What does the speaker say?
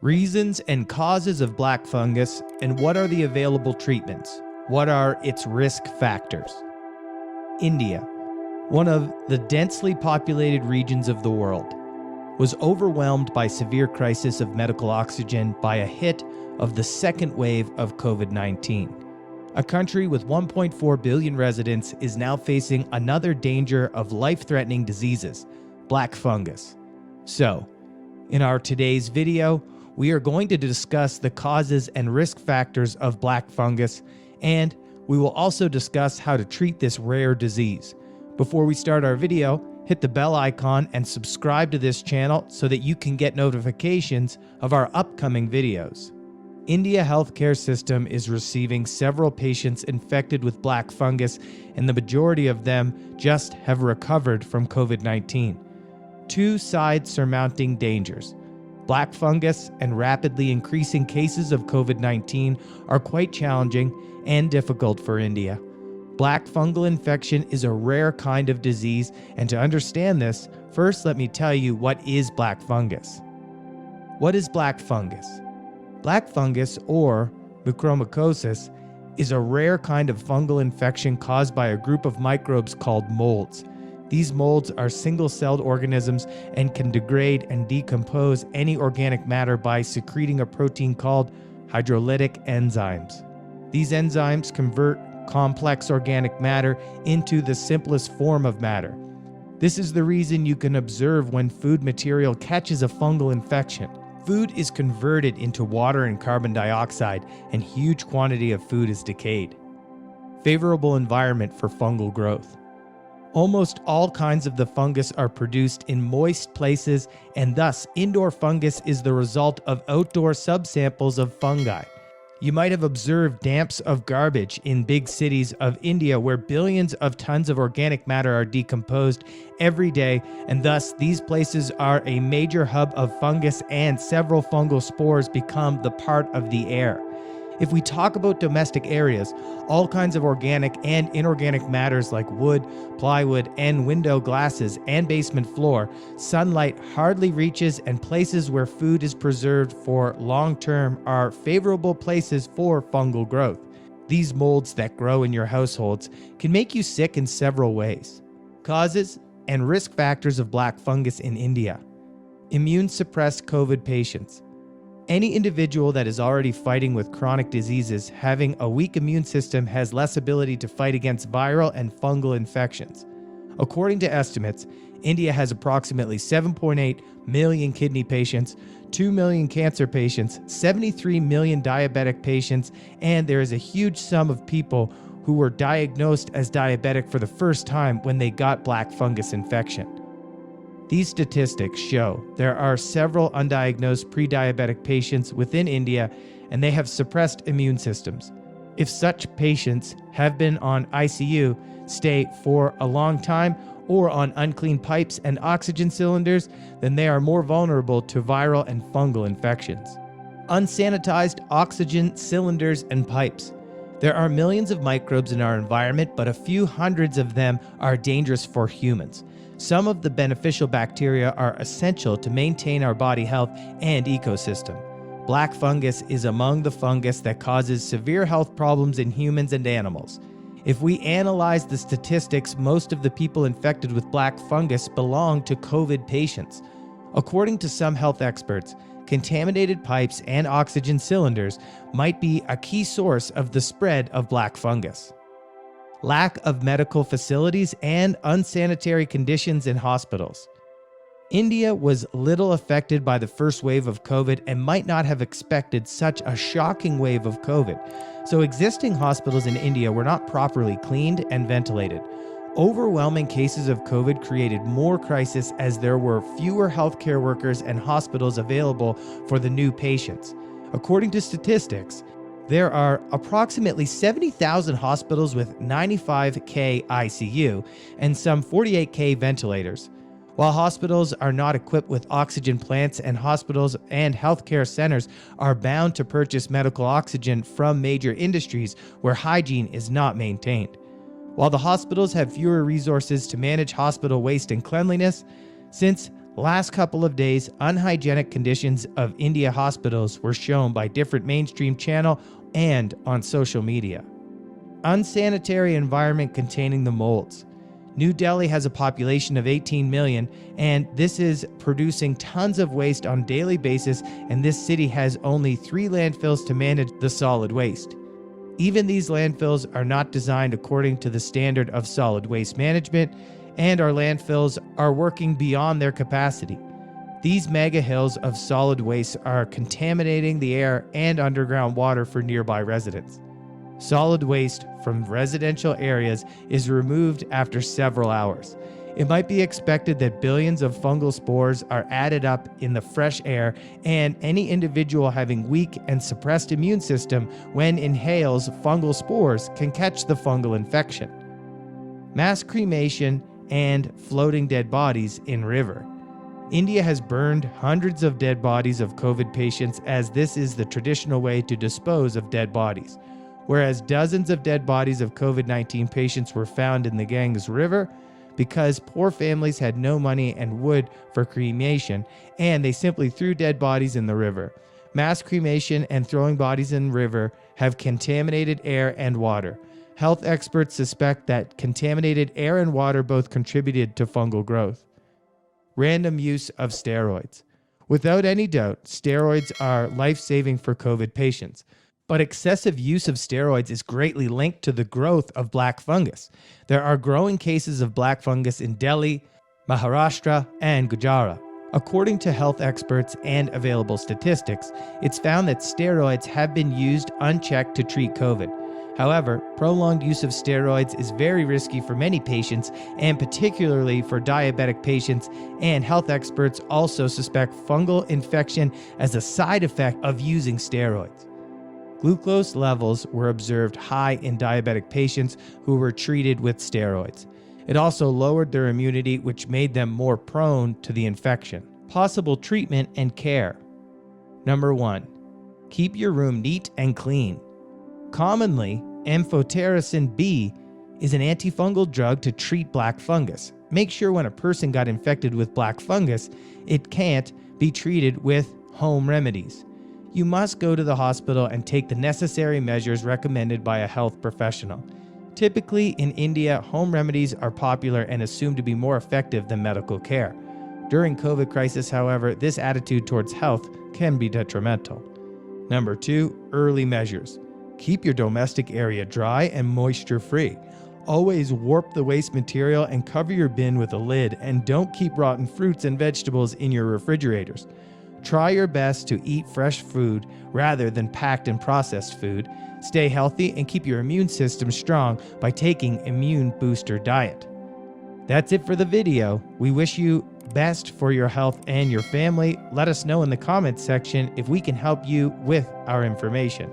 Reasons and causes of black fungus, and what are the available treatments? What are its risk factors? India, one of the densely populated regions of the world, was overwhelmed by severe crisis of medical oxygen by a hit of the second wave of COVID-19. A country with 1.4 billion residents is now facing another danger of life-threatening diseases, black fungus. So, in our today's video, we are going to discuss the causes and risk factors of black fungus, and we will also discuss how to treat this rare disease. Before we start our video, hit the bell icon and subscribe to this channel so that you can get notifications of our upcoming videos. India healthcare system is receiving several patients infected with black fungus, and the majority of them just have recovered from COVID-19. Two side surmounting dangers. Black fungus and rapidly increasing cases of COVID-19 are quite challenging and difficult for India. Black fungal infection is a rare kind of disease, and to understand this, first let me tell you what is black fungus. What is black fungus? Black fungus, or Mucormycosis, is a rare kind of fungal infection caused by a group of microbes called molds. These molds are single-celled organisms and can degrade and decompose any organic matter by secreting a protein called hydrolytic enzymes. These enzymes convert complex organic matter into the simplest form of matter. This is the reason you can observe when food material catches a fungal infection. Food is converted into water and carbon dioxide, and huge quantity of food is decayed. Favorable environment for fungal growth. Almost all kinds of the fungus are produced in moist places, and thus indoor fungus is the result of outdoor subsamples of fungi. You might have observed dumps of garbage in big cities of India where billions of tons of organic matter are decomposed every day, and thus these places are a major hub of fungus, and several fungal spores become the part of the air. If we talk about domestic areas, all kinds of organic and inorganic matters like wood, plywood, and window glasses and basement floor, sunlight hardly reaches, and places where food is preserved for long term are favorable places for fungal growth. These molds that grow in your households can make you sick in several ways. Causes and risk factors of black fungus in India. Immune-suppressed COVID patients. Any individual that is already fighting with chronic diseases having a weak immune system has less ability to fight against viral and fungal infections. According to estimates, India has approximately 7.8 million kidney patients, 2 million cancer patients, 73 million diabetic patients, and there is a huge sum of people who were diagnosed as diabetic for the first time when they got black fungus infection. These statistics show there are several undiagnosed pre-diabetic patients within India, and they have suppressed immune systems. If such patients have been on ICU stay for a long time or on unclean pipes and oxygen cylinders, then they are more vulnerable to viral and fungal infections. Unsanitized oxygen cylinders and pipes. There are millions of microbes in our environment, but a few hundreds of them are dangerous for humans. Some of the beneficial bacteria are essential to maintain our body health and ecosystem. Black fungus is among the fungus that causes severe health problems in humans and animals. If we analyze the statistics, most of the people infected with black fungus belong to COVID patients. According to some health experts, contaminated pipes and oxygen cylinders might be a key source of the spread of black fungus. Lack of medical facilities and unsanitary conditions in hospitals. India was little affected by the first wave of COVID and might not have expected such a shocking wave of COVID. So existing hospitals in India were not properly cleaned and ventilated. Overwhelming cases of COVID created more crisis as there were fewer healthcare workers and hospitals available for the new patients. According to statistics, there are approximately 70,000 hospitals with 95,000 ICU and some 48,000 ventilators. While hospitals are not equipped with oxygen plants, and hospitals and healthcare centers are bound to purchase medical oxygen from major industries where hygiene is not maintained. While the hospitals have fewer resources to manage hospital waste and cleanliness, since Last couple of days, unhygienic conditions of India hospitals were shown by different mainstream channel and on social media. Unsanitary environment containing the molds. New Delhi has a population of 18 million, and this is producing tons of waste on a daily basis, and this city has only 3 landfills to manage the solid waste. Even these landfills are not designed according to the standard of solid waste management, and our landfills are working beyond their capacity. These mega hills of solid waste are contaminating the air and underground water for nearby residents. Solid waste from residential areas is removed after several hours. It might be expected that billions of fungal spores are added up in the fresh air, and any individual having weak and suppressed immune system when inhales fungal spores can catch the fungal infection. Mass cremation and floating dead bodies in river. India has burned hundreds of dead bodies of COVID patients, as this is the traditional way to dispose of dead bodies. Whereas dozens of dead bodies of COVID-19 patients were found in the Ganges River because poor families had no money and wood for cremation, and they simply threw dead bodies in the river. Mass cremation and throwing bodies in the river have contaminated air and water. Health experts suspect that contaminated air and water both contributed to fungal growth. Random use of steroids. Without any doubt, steroids are life-saving for COVID patients. But excessive use of steroids is greatly linked to the growth of black fungus. There are growing cases of black fungus in Delhi, Maharashtra, and Gujarat. According to health experts and available statistics, it's found that steroids have been used unchecked to treat COVID. However, prolonged use of steroids is very risky for many patients, and particularly for diabetic patients, and health experts also suspect fungal infection as a side effect of using steroids. Glucose levels were observed high in diabetic patients who were treated with steroids. It also lowered their immunity, which made them more prone to the infection. Possible treatment and care. Number 1. Keep your room neat and clean. Commonly, amphotericin B is an antifungal drug to treat black fungus. Make sure when a person got infected with black fungus, it can't be treated with home remedies. You must go to the hospital and take the necessary measures recommended by a health professional. Typically, in India, home remedies are popular and assumed to be more effective than medical care. During COVID crisis, however, this attitude towards health can be detrimental. Number 2, early measures. Keep your domestic area dry and moisture-free. Always warp the waste material and cover your bin with a lid, and don't keep rotten fruits and vegetables in your refrigerators. Try your best to eat fresh food rather than packed and processed food. Stay healthy and keep your immune system strong by taking immune booster diet. That's it for the video. We wish you best for your health and your family. Let us know in the comments section if we can help you with our information.